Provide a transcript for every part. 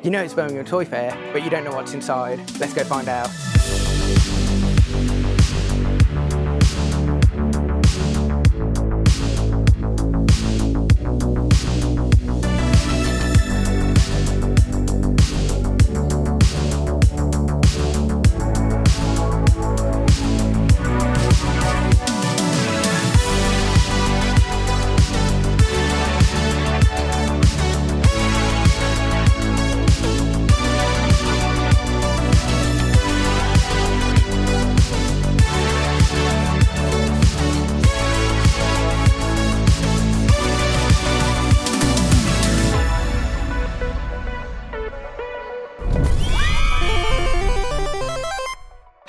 You know it's Birmingham Toy Fair, but you don't know what's inside. Let's go find out.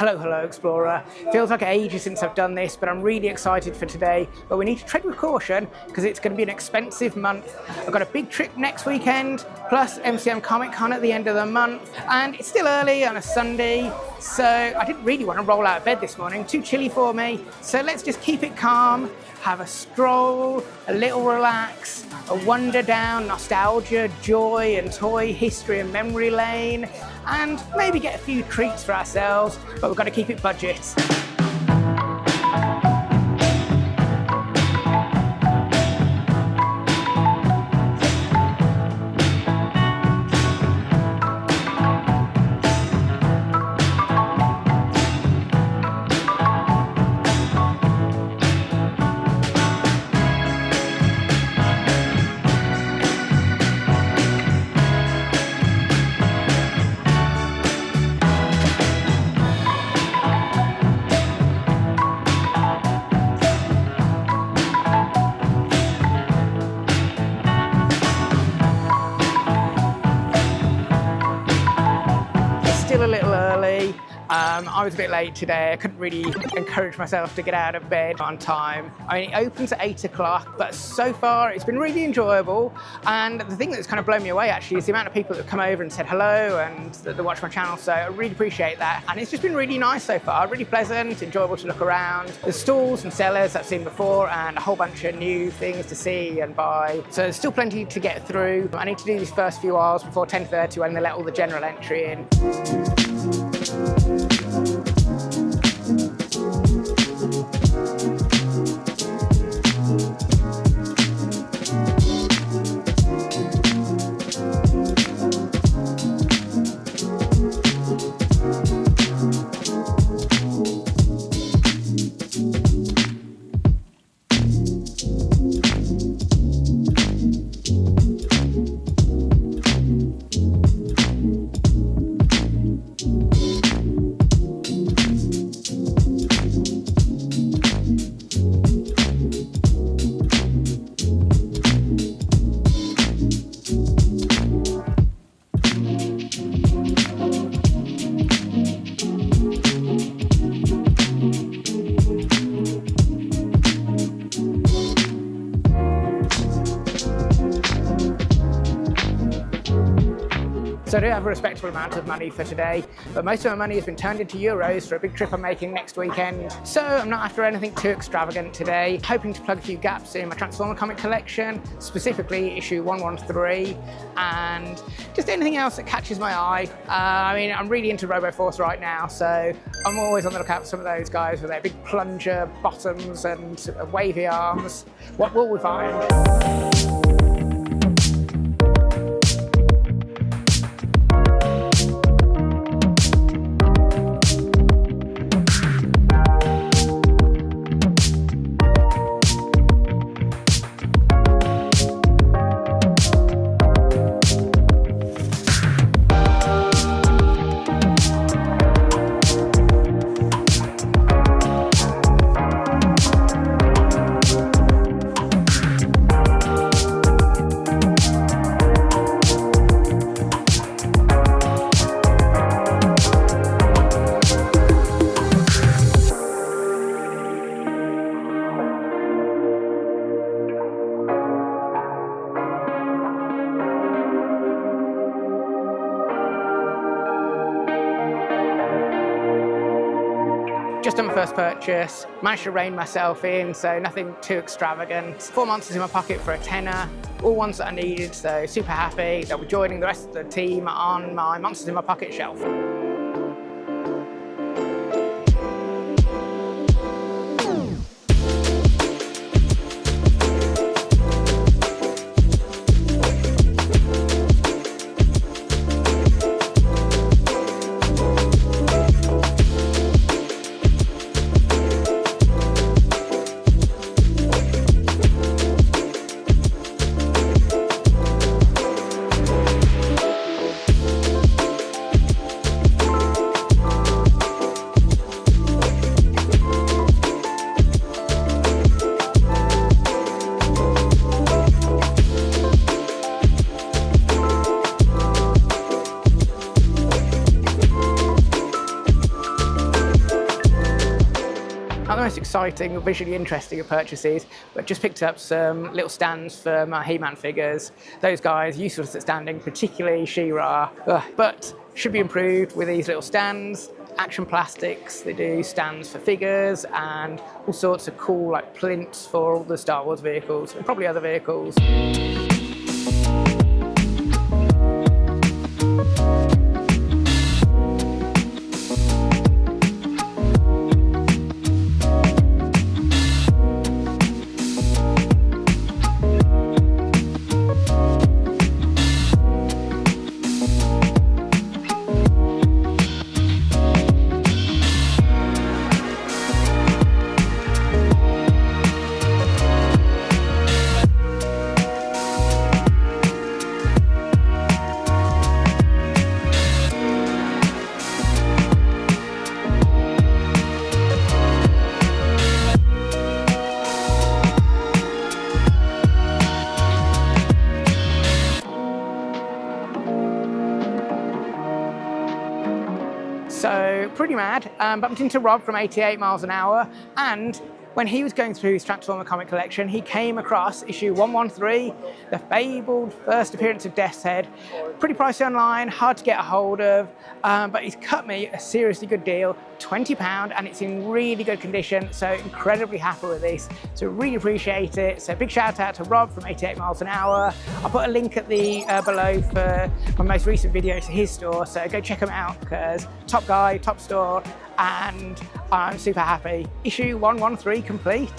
Hello Explorer. Feels like ages since I've done this, but I'm really excited for today. But we need to tread with caution because it's going to be an expensive month. I've got a big trip next weekend, plus MCM Comic Con at the end of the month, and it's still early on a Sunday, so I didn't really want to roll out of bed this morning, too chilly for me. So let's just keep it calm, have a stroll, a little relax, a wander down nostalgia, joy and toy history and memory lane, and maybe get a few treats for ourselves, but we've got to keep it budget. Still a little early. I was a bit late today. I couldn't really encourage myself to get out of bed on time. I mean, it opens at 8 o'clock, but so far it's been really enjoyable. And the thing that's kind of blown me away actually is the amount of people that have come over and said hello and that they watch my channel. So I really appreciate that. And it's just been really nice so far, really pleasant, enjoyable to look around. There's stalls and sellers I've seen before and a whole bunch of new things to see and buy. So there's still plenty to get through. I need to do these first few aisles before 10:30 when they let all the general entry in. So I do have a respectable amount of money for today, but most of my money has been turned into euros for a big trip I'm making next weekend. So I'm not after anything too extravagant today, hoping to plug a few gaps in my Transformer comic collection, specifically issue 113, and just anything else that catches my eye. I mean, I'm really into RoboForce right now, so I'm always on the lookout for some of those guys with their big plunger bottoms and wavy arms. What will we find? Just on my first purchase, managed to rein myself in, so nothing too extravagant. 4 months in my pocket for a tenner, all ones that I needed, so super happy. They'll be joining the rest of the team on my Monsters in My Pocket shelf. Not the most exciting or visually interesting of purchases, but just picked up some little stands for my He-Man figures. Those guys, useless at standing, particularly She-Ra, but should be improved with these little stands. Action Plastics, they do stands for figures and all sorts of cool like plinths for all the Star Wars vehicles and probably other vehicles. So pretty mad. Bumped into Rob from 88 Miles an Hour, and when he was going through his Transformer comic collection, he came across issue 113, the fabled first appearance of Death's Head. Pretty pricey online, hard to get a hold of, but he's cut me a seriously good deal, £20, and it's in really good condition, so incredibly happy with this. So really appreciate it. So big shout out to Rob from 88 Miles an Hour. I'll put a link at the below for my most recent video to his store, so go check him out, because top guy, top store, and I'm super happy. Issue 113 complete.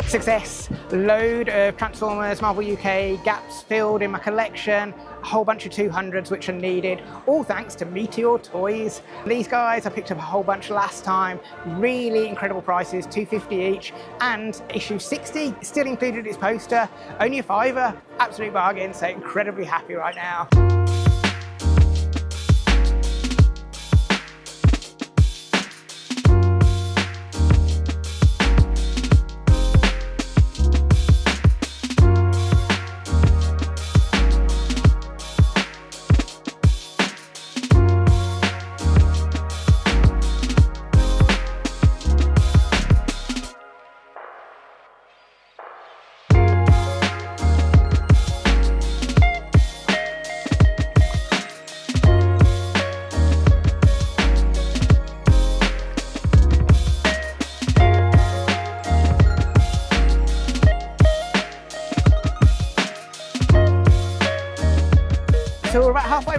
Success, load of Transformers, Marvel UK gaps filled in my collection, a whole bunch of 200s which are needed, all thanks to Meteor Toys. These guys I picked up a whole bunch last time, really incredible prices, $2.50 each, and issue 60 still included its poster, only a £5, absolute bargain, so incredibly happy right now.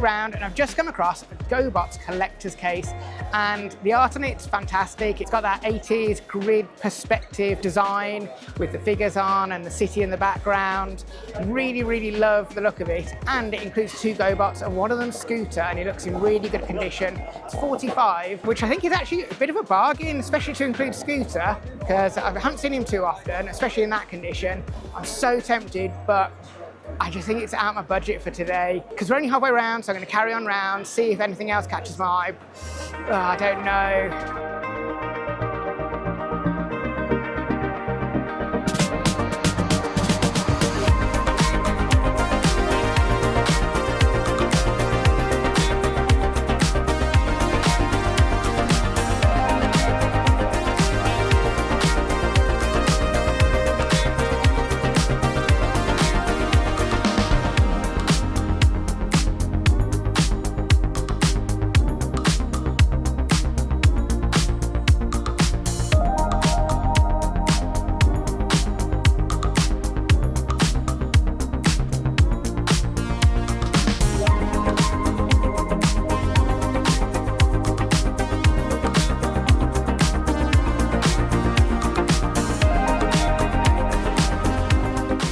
around and I've just come across a GoBots collector's case, and the art on it's fantastic. It's got that 80s grid perspective design with the figures on and the city in the background. Really love the look of it, and it includes 2 GoBots and one of them Scooter, and it looks in really good condition. It's $45, which I think is actually a bit of a bargain, especially to include Scooter, because I haven't seen him too often, especially in that condition. I'm so tempted, but I just think it's out of my budget for today, because we're only halfway around, so I'm going to carry on round, see if anything else catches my eye. I don't know.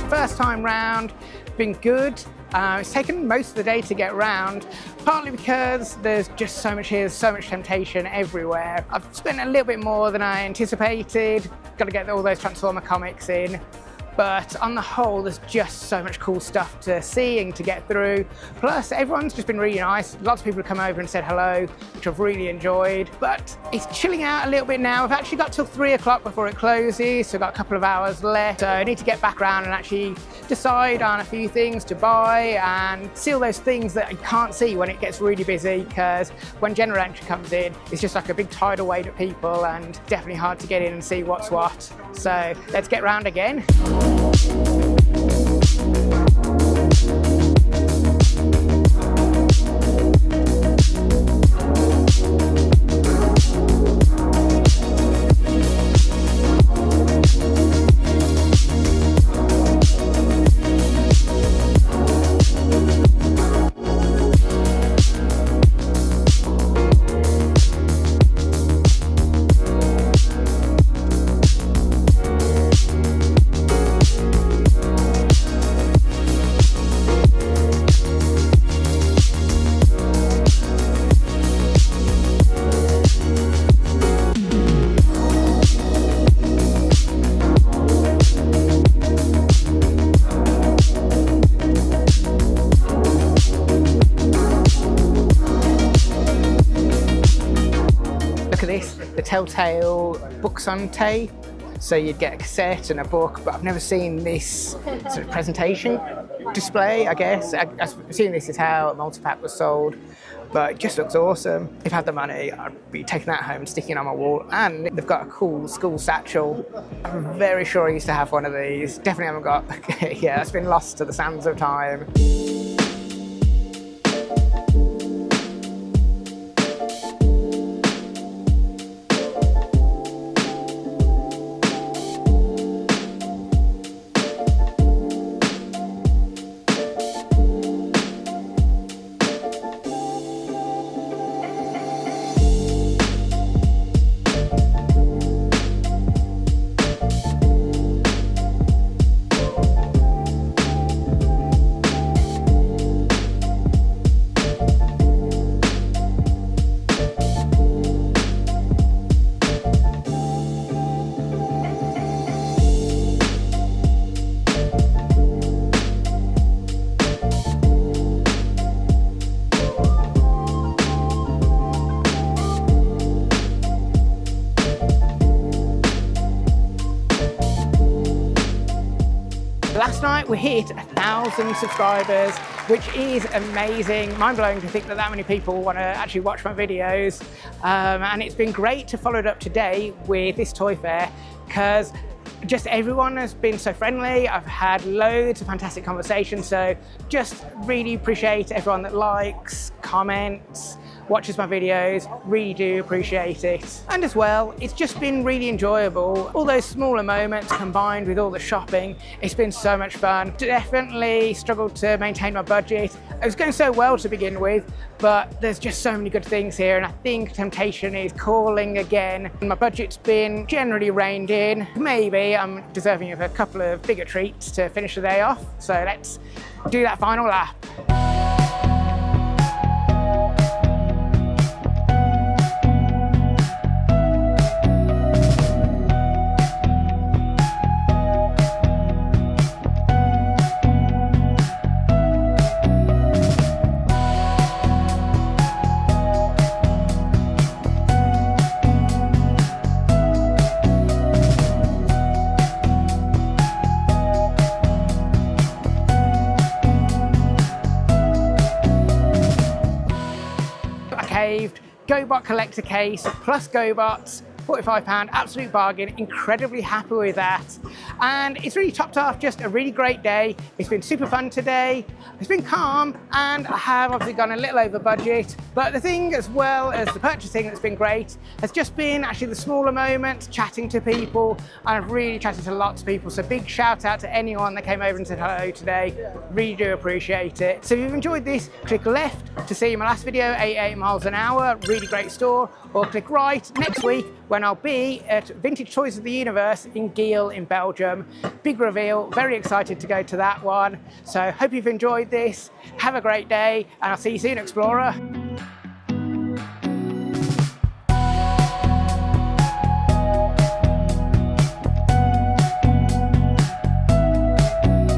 First time round, been good. It's taken most of the day to get round, partly because there's just so much here, there's so much temptation everywhere. I've spent a little bit more than I anticipated, got to get all those Transformer comics in. But on the whole, there's just so much cool stuff to see and to get through. Plus, everyone's just been really nice. Lots of people have come over and said hello, which I've really enjoyed. But it's chilling out a little bit now. I've actually got till 3 o'clock before it closes, so I've got a couple of hours left. So I need to get back around and actually decide on a few things to buy and see all those things that I can't see when it gets really busy, because when general entry comes in, it's just like a big tidal wave of people and definitely hard to get in and see what's what. So let's get round again. The Telltale books on tape, so you'd get a cassette and a book, but I've never seen this sort of presentation display, I guess. I've seen this is how a multi-pack was sold, but it just looks awesome. If I had the money, I'd be taking that home, sticking it on my wall, and they've got a cool school satchel. I'm very sure I used to have one of these. Definitely haven't got, yeah, it's been lost to the sands of time. Last night we hit 1,000 subscribers, which is amazing, mind-blowing to think that that many people want to actually watch my videos. And it's been great to follow it up today with this toy fair, because just everyone has been so friendly. I've had loads of fantastic conversations, so just really appreciate everyone that likes, comments, watches my videos, really do appreciate it. And as well, it's just been really enjoyable. All those smaller moments combined with all the shopping, it's been so much fun. Definitely struggled to maintain my budget. It was going so well to begin with, but there's just so many good things here, and I think temptation is calling again. My budget's been generally reined in. Maybe I'm deserving of a couple of bigger treats to finish the day off, so let's do that final lap. GoBot collector case plus GoBots, £45, absolute bargain, incredibly happy with that. And it's really topped off just a really great day. It's been super fun today, it's been calm, and I have obviously gone a little over budget. But the thing as well as the purchasing that's been great has just been actually the smaller moments, chatting to people, and I've really chatted to lots of people. So big shout out to anyone that came over and said hello today. Really do appreciate it. So if you've enjoyed this, click left to see my last video, 88 miles an hour, really great store, or click right next week when I'll be at Vintage Toys of the Universe in Giel in Belgium. Big reveal, very excited to go to that one. So hope you've enjoyed this. Have a great day, and I'll see you soon, Explorer.